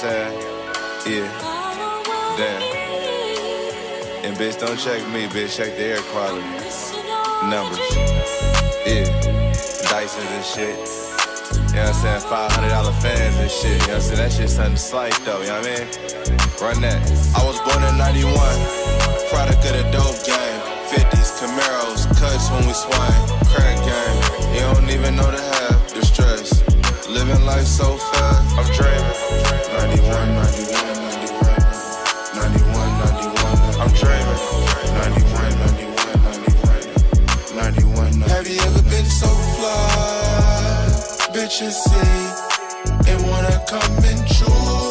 saying? Yeah. Damn. And bitch, don't check me, bitch. Check the air quality. Numbers. Yeah. Dysons and shit. You know what I'm saying? $500 fans and shit. You know what I'm saying? That shit's something slight though, you know what I mean? Run that. I was born in 91. Product of the dope game. 50s, Camaros, cuts when we swing. Crack game. You don't even know the half. The stress. Living life so fast. I'm dreaming. 91, 91, 91. 91, 91. I'm dreaming. 91, 91, 91. 91. Have you ever been so fly? Bitches see and wanna come and choose.